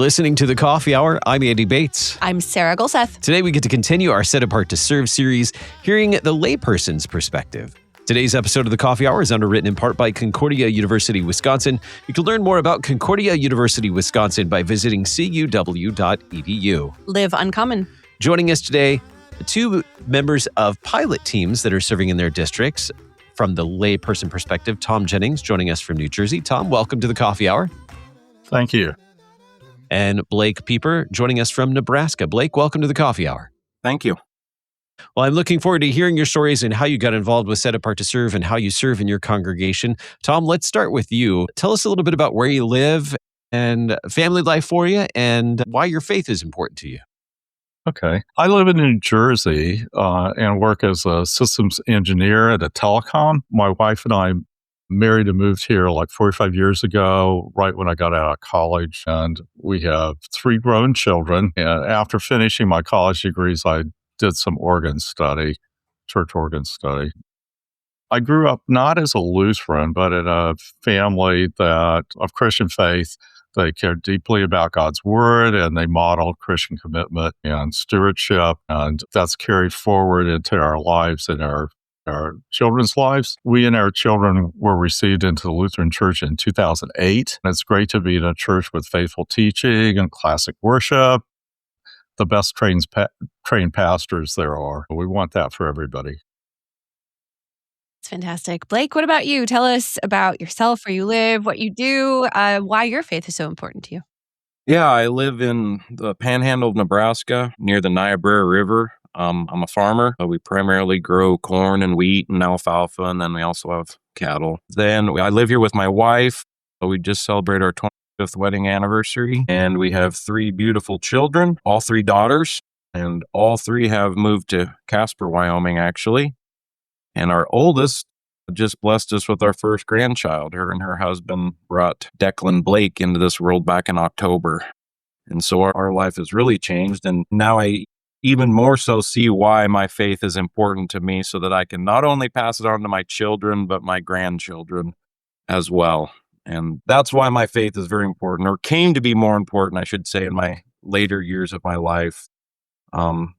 listening to The Coffee Hour. I'm Andy Bates. I'm Sarah Gulseth. Today we get to continue our Set Apart to Serve series, hearing the layperson's perspective. Today's episode of The Coffee Hour is underwritten in part by Concordia University, Wisconsin. You can learn more about Concordia University, Wisconsin by visiting cuw.edu. Live uncommon. Joining us today, two members of pilot teams that are serving in their districts. From the layperson perspective, Tom Jennings joining us from New Jersey. Tom, welcome to The Coffee Hour. Thank you. And Blake Pieper joining us from Nebraska. Blake, welcome to The Coffee Hour. Thank you. Well, I'm looking forward to hearing your stories and how you got involved with Set Apart to Serve and how you serve in your congregation. Tom, let's start with you. Tell us a little bit about where you live and family life for you and why your faith is important to you. Okay. I live in New Jersey and work as a systems engineer at a telecom. My wife and I married and moved here like 45 years ago, right when I got out of college. And we have 3 grown children. And after finishing my college degrees, I did some organ study, church organ study. I grew up not as a Lutheran, but in a family that of Christian faith. They cared deeply about God's word, and they modeled Christian commitment and stewardship, and that's carried forward into our lives and our children's lives. We and our children were received into the Lutheran Church in 2008. And it's great to be in a church with faithful teaching and classic worship. The best trained pastors there are. We want that for everybody. It's fantastic. Blake, what about you? Tell us about yourself, where you live, what you do, why your faith is so important to you. Yeah, I live in the panhandle of Nebraska near the Niobrara River. I'm a farmer. We primarily grow corn and wheat and alfalfa, and then we also have cattle. Then I live here with my wife. We just celebrated our 25th wedding anniversary, and we have 3 beautiful children, all 3 daughters, and all 3 have moved to Casper, Wyoming, actually. And our oldest just blessed us with our first grandchild. Her and her husband brought Declan Blake into this world back in October. And so our life has really changed. And now I even more so see why my faith is important to me, so that I can not only pass it on to my children, but my grandchildren as well. And that's why my faith is very important, or came to be more important, I should say, in my later years of my life.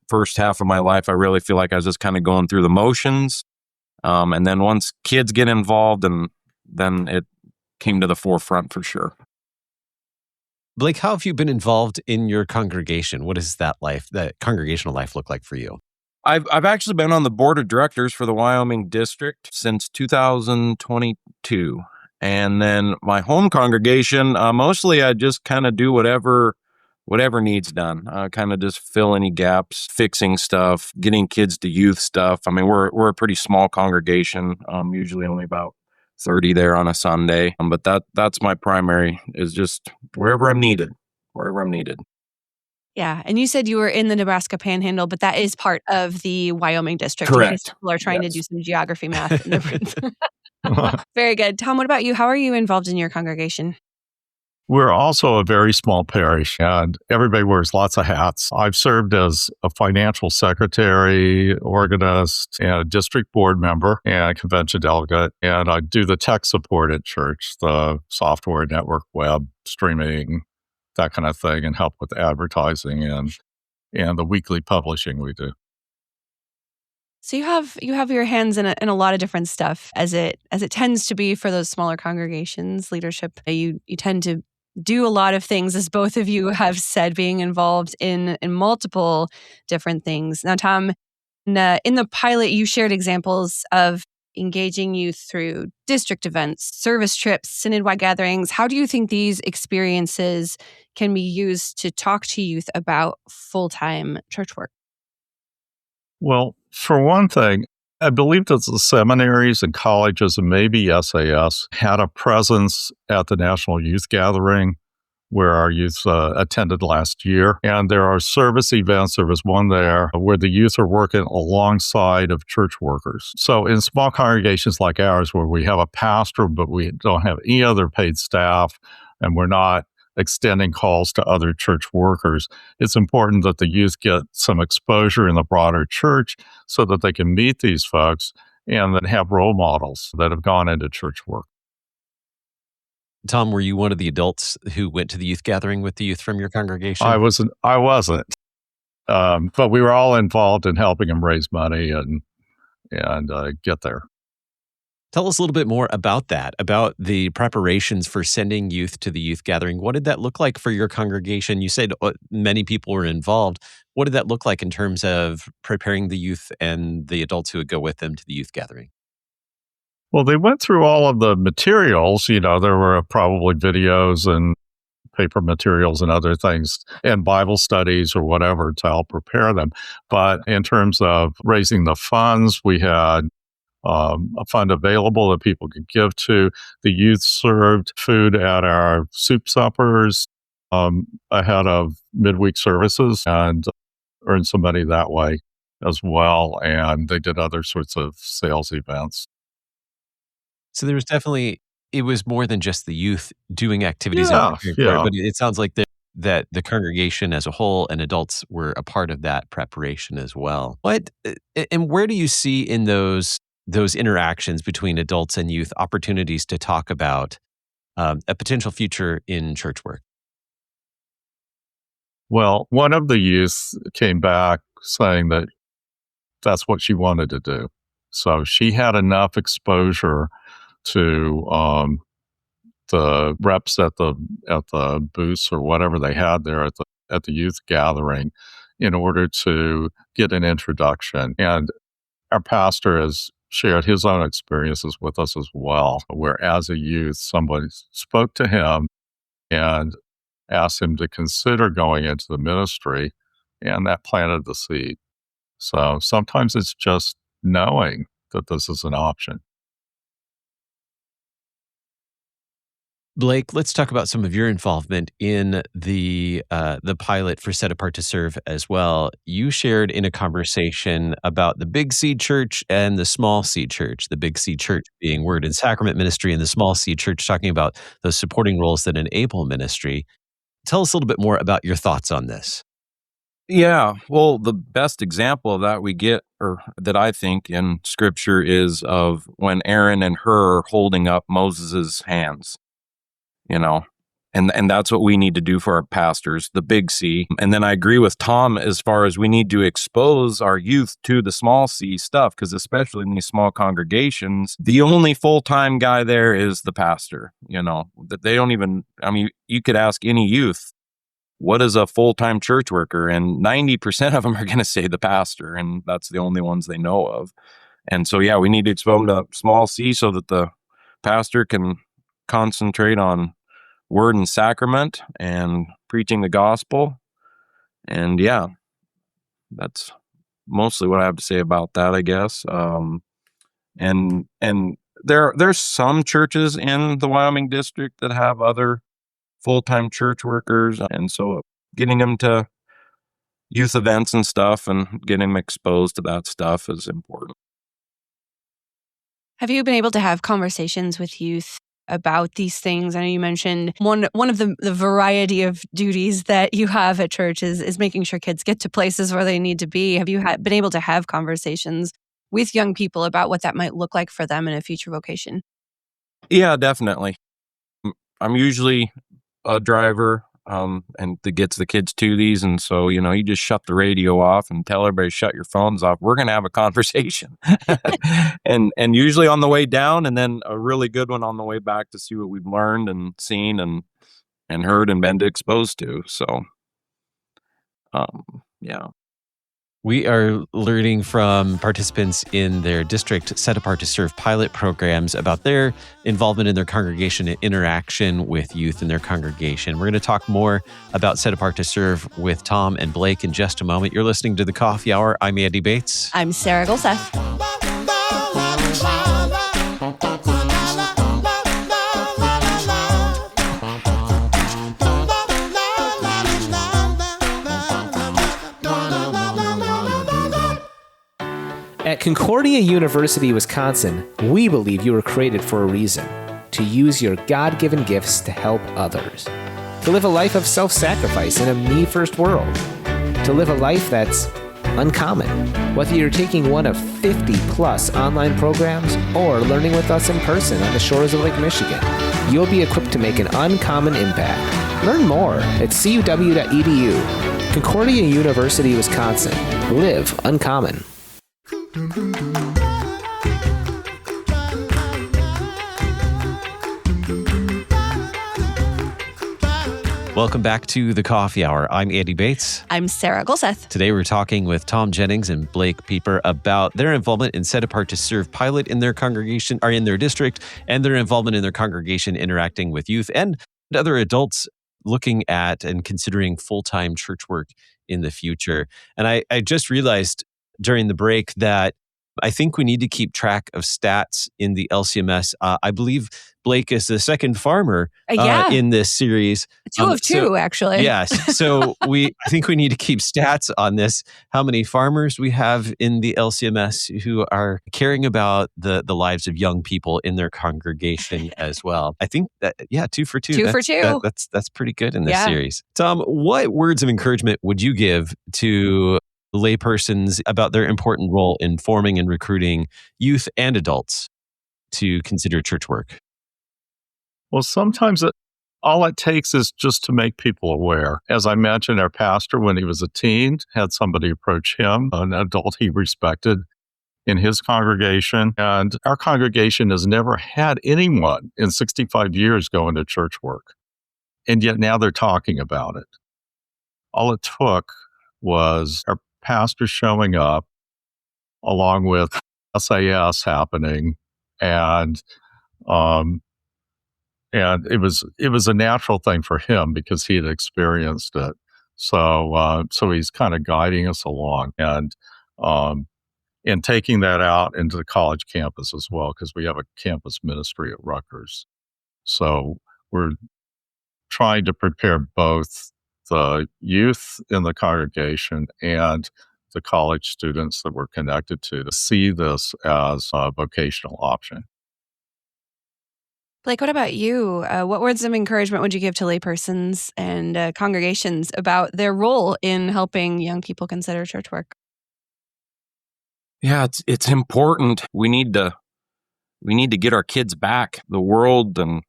First half of my life, I really feel like I was just kind of going through the motions. And then once kids get involved, and then it came to the forefront for sure. Blake, how have you been involved in your congregation? What does that congregational life look like for you? I've actually been on the board of directors for the Wyoming district since 2022. And then my home congregation, mostly I just kind of do whatever needs done, kind of just fill any gaps, fixing stuff, getting kids to youth stuff. I mean, we're a pretty small congregation, usually only about 30 there on a Sunday. But that's my primary, is just wherever I'm needed. Yeah. And you said you were in the Nebraska Panhandle, but that is part of the Wyoming district. Correct. In case people are trying to do some geography math. Very good. Tom, what about you? How are you involved in your congregation? We're also a very small parish, and everybody wears lots of hats. I've served as a financial secretary, organist, and a district board member, and a convention delegate. And I do the tech support at church, the software, network, web, streaming, that kind of thing, and help with advertising and the weekly publishing we do. So you have your hands in a lot of different stuff, as it tends to be for those smaller congregations. Leadership, you tend to do a lot of things, as both of you have said, being involved in multiple different things. Now, Tom, in the pilot, you shared examples of engaging youth through district events, service trips, synod-wide gatherings. How do you think these experiences can be used to talk to youth about full-time church work? Well, for one thing, I believe that the seminaries and colleges and maybe SAS had a presence at the National Youth Gathering where our youth attended last year. And there are service events. There was one there where the youth are working alongside of church workers. So in small congregations like ours, where we have a pastor, but we don't have any other paid staff, and we're not extending calls to other church workers, it's important that the youth get some exposure in the broader church so that they can meet these folks and then have role models that have gone into church work. Tom, were you one of the adults who went to the youth gathering with the youth from your congregation? I wasn't. But we were all involved in helping them raise money and get there. Tell us a little bit more about that, about the preparations for sending youth to the youth gathering. What did that look like for your congregation? You said many people were involved. What did that look like in terms of preparing the youth and the adults who would go with them to the youth gathering? Well, they went through all of the materials. There were probably videos and paper materials and other things and Bible studies or whatever to help prepare them. But in terms of raising the funds, we had a fund available that people could give to. The youth served food at our soup suppers ahead of midweek services and earned some money that way as well. And they did other sorts of sales events. So there was definitely, it was more than just the youth doing activities. Yeah. But it sounds like that the congregation as a whole and adults were a part of that preparation as well. And where do you see in those interactions between adults and youth opportunities to talk about a potential future in church work? Well, one of the youth came back saying that that's what she wanted to do. So she had enough exposure to the reps at the booths or whatever they had there at the youth gathering in order to get an introduction. And our pastor has shared his own experiences with us as well, where as a youth, somebody spoke to him and asked him to consider going into the ministry, and that planted the seed. So sometimes it's just knowing that this is an option. Blake, let's talk about some of your involvement in the pilot for Set Apart to Serve as well. You shared in a conversation about the Big C Church and the Small C Church, the Big C Church being Word and Sacrament ministry and the Small C Church talking about those supporting roles that enable ministry. Tell us a little bit more about your thoughts on this. Yeah, well, the best example of that we get, or that I think in Scripture, is of when Aaron and Hur are holding up Moses' hands. And that's what we need to do for our pastors, the Big C. And then I agree with Tom as far as we need to expose our youth to the small C stuff, because especially in these small congregations, the only full-time guy there is the pastor, that they don't even, you could ask any youth, what is a full-time church worker? And 90% of them are going to say the pastor, and that's the only ones they know of. And so, yeah, we need to expose them to small C so that the pastor can concentrate on word and sacrament and preaching the gospel. And yeah, that's mostly what I have to say about that, I guess. And there's some churches in the Wyoming district that have other full-time church workers. And so getting them to youth events and stuff and getting them exposed to that stuff is important. Have you been able to have conversations with youth about these things? I know you mentioned one of the variety of duties that you have at church is making sure kids get to places where they need to be. Have you been able to have conversations with young people about what that might look like for them in a future vocation? Yeah, definitely. I'm usually a driver and that gets the kids to these. And so, you just shut the radio off and tell everybody shut your phones off. We're going to have a conversation. and usually on the way down, and then a really good one on the way back to see what we've learned and seen and heard and been exposed to. So, yeah. We are learning from participants in their district Set Apart to Serve pilot programs about their involvement in their congregation and interaction with youth in their congregation. We're going to talk more about Set Apart to Serve with Tom and Blake in just a moment. You're listening to The Coffee Hour. I'm Andy Bates. I'm Sarah Golseth. At Concordia University, Wisconsin, we believe you were created for a reason: to use your God-given gifts to help others, to live a life of self-sacrifice in a me-first world, to live a life that's uncommon. Whether you're taking one of 50-plus online programs or learning with us in person on the shores of Lake Michigan, you'll be equipped to make an uncommon impact. Learn more at cuw.edu. Concordia University, Wisconsin. Live uncommon. Welcome back to the Coffee Hour. I'm Andy Bates. I'm Sarah Golseth. Today we're talking with Tom Jennings and Blake Pieper about their involvement in Set Apart to Serve Pilot in their congregation, or in their district, and their involvement in their congregation interacting with youth and other adults looking at and considering full-time church work in the future. And I just realized during the break that I think we need to keep track of stats in the LCMS. I believe Blake is the second farmer in this series. Two of two, actually. Yes. So I think we need to keep stats on this, how many farmers we have in the LCMS who are caring about the lives of young people in their congregation as well. I think that, 2 for 2. Two for two. That's pretty good in this series. Tom, what words of encouragement would you give to laypersons about their important role in forming and recruiting youth and adults to consider church work? Well, sometimes all it takes is just to make people aware. As I mentioned, our pastor, when he was a teen, had somebody approach him, an adult he respected in his congregation. And our congregation has never had anyone in 65 years going to church work. And yet now they're talking about it. All it took was our pastor showing up along with SAS happening, and it was a natural thing for him because he had experienced it. So he's kind of guiding us along and taking that out into the college campus as well, because we have a campus ministry at Rutgers. So we're trying to prepare both the youth in the congregation and the college students that we're connected to see this as a vocational option. Blake, what about you? What words of encouragement would you give to laypersons and congregations about their role in helping young people consider church work? Yeah, it's important. We need to get our kids back. The world and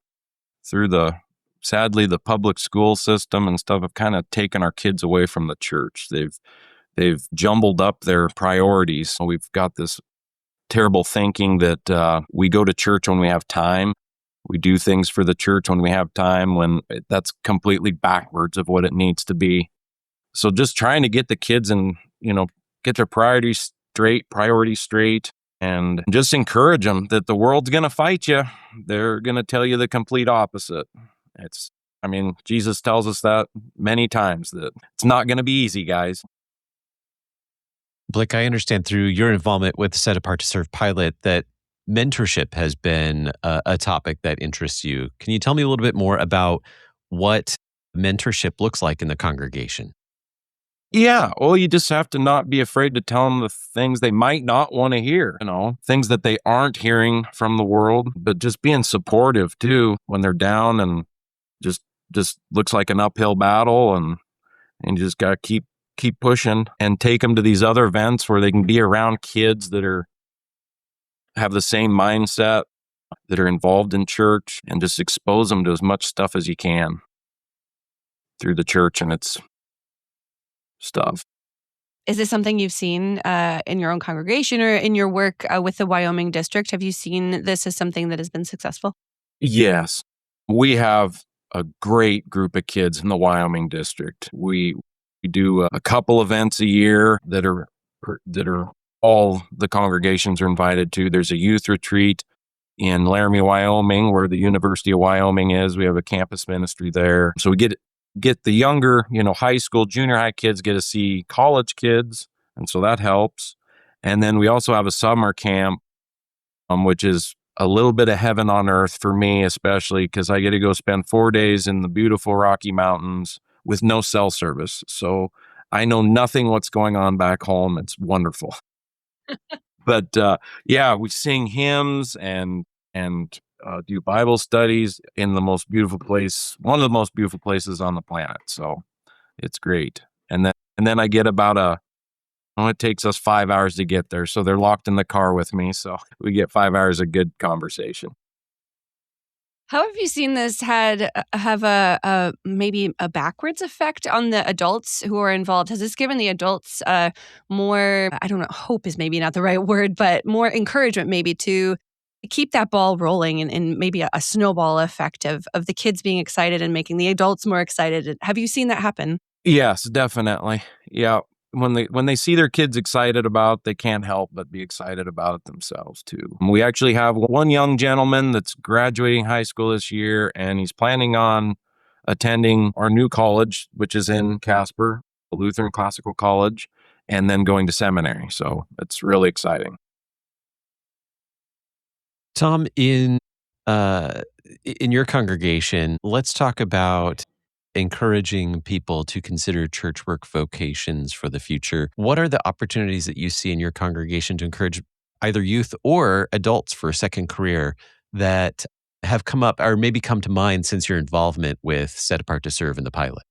sadly, the public school system and stuff have kind of taken our kids away from the church. They've jumbled up their priorities. So we've got this terrible thinking that we go to church when we have time. We do things for the church when we have time, when that's completely backwards of what it needs to be. So just trying to get the kids and, get their priorities straight, and just encourage them that the world's going to fight you. They're going to tell you the complete opposite. Jesus tells us that many times, that it's not going to be easy, guys. Blake, I understand through your involvement with Set Apart to Serve Pilot that mentorship has been a topic that interests you. Can you tell me a little bit more about what mentorship looks like in the congregation? Yeah, well, you just have to not be afraid to tell them the things they might not want to hear, things that they aren't hearing from the world, but just being supportive too when they're down and just looks like an uphill battle, and you just got to keep pushing and take them to these other events where they can be around kids that have the same mindset, that are involved in church, and just expose them to as much stuff as you can through the church and its stuff. Is this something you've seen in your own congregation or in your work with the Wyoming district? Have you seen this as something that has been successful? Yes. We have a great group of kids in the Wyoming district. We do a couple events a year that are all the congregations are invited to. There's a youth retreat in Laramie, Wyoming, where the University of Wyoming is. We have a campus ministry there. So we get the younger, high school, junior high kids get to see college kids. And so that helps. And then we also have a summer camp, which is a little bit of heaven on earth for me, especially because I get to go spend 4 days in the beautiful Rocky Mountains with no cell service. So I know nothing what's going on back home. It's wonderful. But we sing hymns and do Bible studies in the most beautiful place, one of the most beautiful places on the planet. So it's great. And then I get about it takes us 5 hours to get there. So they're locked in the car with me. So we get 5 hours of good conversation. How have you seen this have a maybe a backwards effect on the adults who are involved? Has this given the adults more, I don't know, hope is maybe not the right word, but more encouragement maybe to keep that ball rolling and maybe a snowball effect of the kids being excited and making the adults more excited? Have you seen that happen? Yes, definitely. Yeah. When they see their kids excited about it, they can't help but be excited about it themselves too. We actually have one young gentleman that's graduating high school this year, and he's planning on attending our new college, which is in Casper, Lutheran Classical College, and then going to seminary. So it's really exciting. Tom, in your congregation, let's talk about encouraging people to consider church work vocations for the future. What are the opportunities that you see in your congregation to encourage either youth or adults for a second career that have come up or maybe come to mind since your involvement with Set Apart to Serve in the pilot?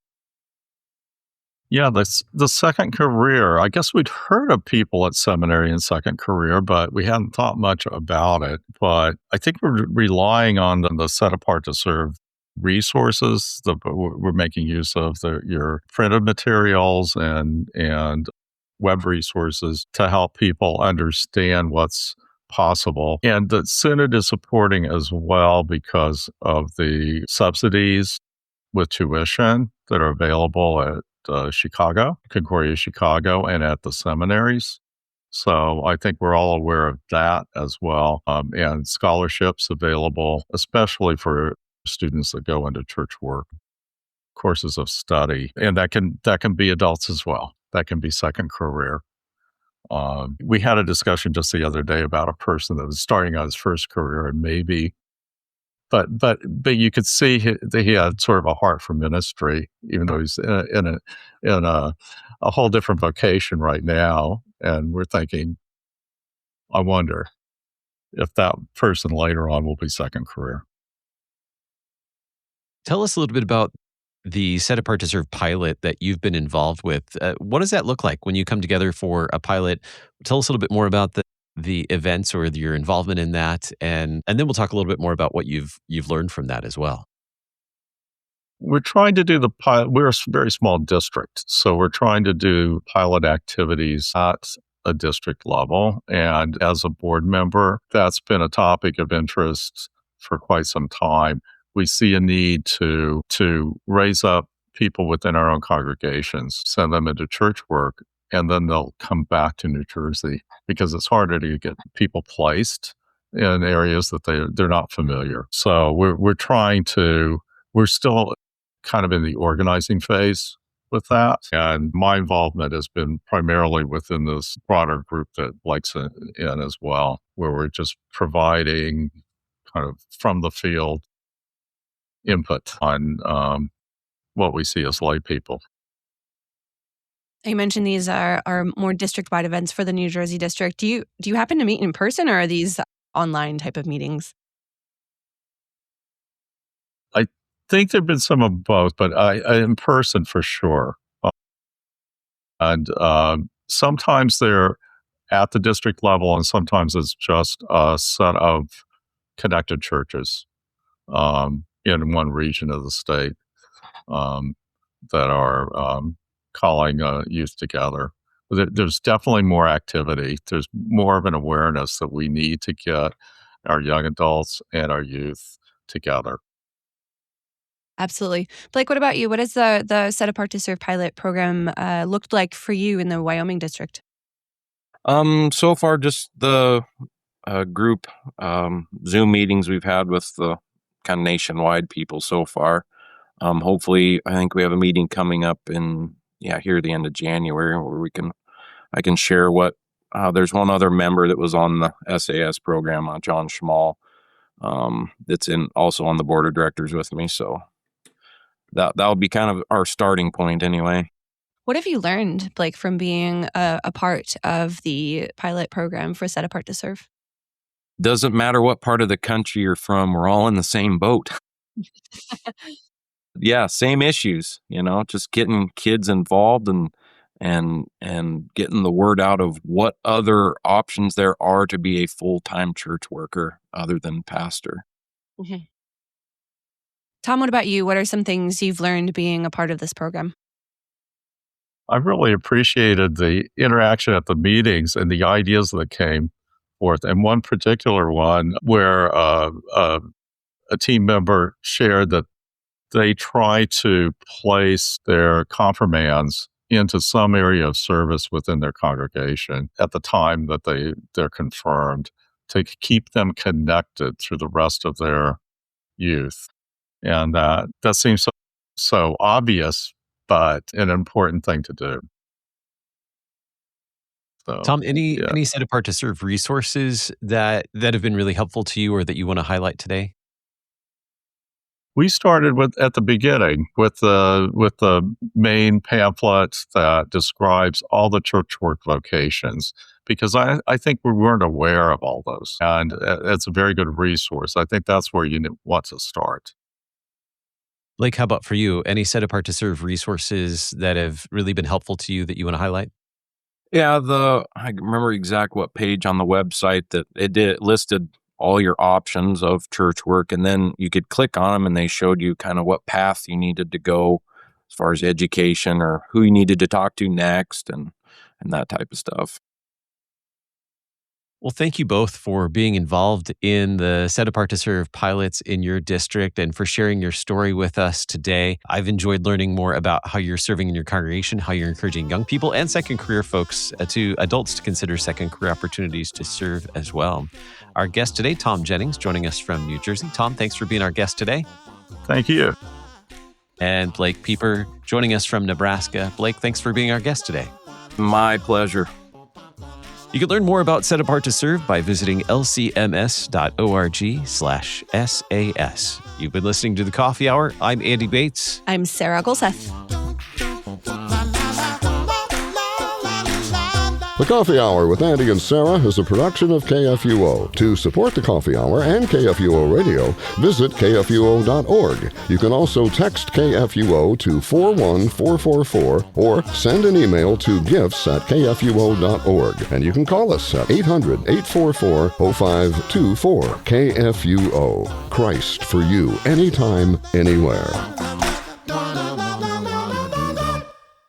Yeah, the second career. I guess we'd heard of people at seminary in second career, but we hadn't thought much about it. But I think we're relying on the Set Apart to Serve resources. We're making use of your printed materials and web resources to help people understand what's possible. And the Synod is supporting as well because of the subsidies with tuition that are available at Chicago, Concordia Chicago, and at the seminaries. So I think we're all aware of that as well, and scholarships available, especially for students that go into church work, courses of study, and that can be adults as well. That can be second career. We had a discussion just the other day about a person that was starting out his first career and maybe but you could see that he had sort of a heart for ministry, even though he's in a whole different vocation right now. And we're thinking, I wonder if that person later on will be second career. Tell us a little bit about the Set Apart to Serve pilot that you've been involved with. What does that look like when you come together for a pilot? Tell us a little bit more about the events or your involvement in that, and then we'll talk a little bit more about what you've learned from that as well. We're trying to do the pilot. We're a very small district, so we're trying to do pilot activities at a district level. And as a board member, that's been a topic of interest for quite some time. We see a need to raise up people within our own congregations, send them into church work, and then they'll come back to New Jersey because it's harder to get people placed in areas that they're not familiar. So we're still kind of in the organizing phase with that. And my involvement has been primarily within this broader group that Blake's in as well, where we're just providing kind of from the field input on what we see as lay people. You mentioned these are more district-wide events for the New Jersey district. Do you happen to meet in person, or are these online type of meetings? I think there've been some of both, but I in person for sure. And sometimes they're at the district level, and sometimes it's just a set of connected churches in one region of the state that are calling youth together. There's definitely more activity. There's more of an awareness that we need to get our young adults and our youth together. Absolutely. Blake, what about you? What has the Set Apart to Serve pilot program looked like for you in the Wyoming district? So far, just the group Zoom meetings we've had with the kind of nationwide people so far. Hopefully, I think we have a meeting coming up here at the end of January where I can share what. There's one other member that was on the SAS program, John Schmall, that's also on the board of directors with me. So that'll be kind of our starting point anyway. What have you learned, Blake, from being a part of the pilot program for Set Apart to Serve? Doesn't matter what part of the country you're from, we're all in the same boat. Yeah, same issues, just getting kids involved and getting the word out of what other options there are to be a full-time church worker other than pastor. Mhm. Tom, what about you? What are some things you've learned being a part of this program? I really appreciated the interaction at the meetings and the ideas that came forth. And one particular one where a team member shared that they try to place their confirmands into some area of service within their congregation at the time that they're confirmed to keep them connected through the rest of their youth. And that seems so obvious, but an important thing to do. So, Tom, any set apart to serve resources that have been really helpful to you or that you want to highlight today? We started at the beginning with the main pamphlet that describes all the church work vocations, because I think we weren't aware of all those, and it's a very good resource. I think that's where you want to start. Blake, how about for you? Any set apart to serve resources that have really been helpful to you that you want to highlight? Yeah, I remember exact what page on the website that it listed all your options of church work, and then you could click on them and they showed you kind of what path you needed to go as far as education or who you needed to talk to next and that type of stuff. Well, thank you both for being involved in the Set Apart to Serve pilots in your district and for sharing your story with us today. I've enjoyed learning more about how you're serving in your congregation, how you're encouraging young people and second career folks to adults to consider second career opportunities to serve as well. Our guest today, Tom Jennings, joining us from New Jersey. Tom, thanks for being our guest today. Thank you. And Blake Pieper, joining us from Nebraska. Blake, thanks for being our guest today. My pleasure. You can learn more about Set Apart to Serve by visiting lcms.org/SAS. You've been listening to The Coffee Hour. I'm Andy Bates. I'm Sarah Golseth. The Coffee Hour with Andy and Sarah is a production of KFUO. To support The Coffee Hour and KFUO Radio, visit KFUO.org. You can also text KFUO to 41444 or send an email to gifts@KFUO.org. And you can call us at 800-844-0524. KFUO. Christ for you, anytime, anywhere.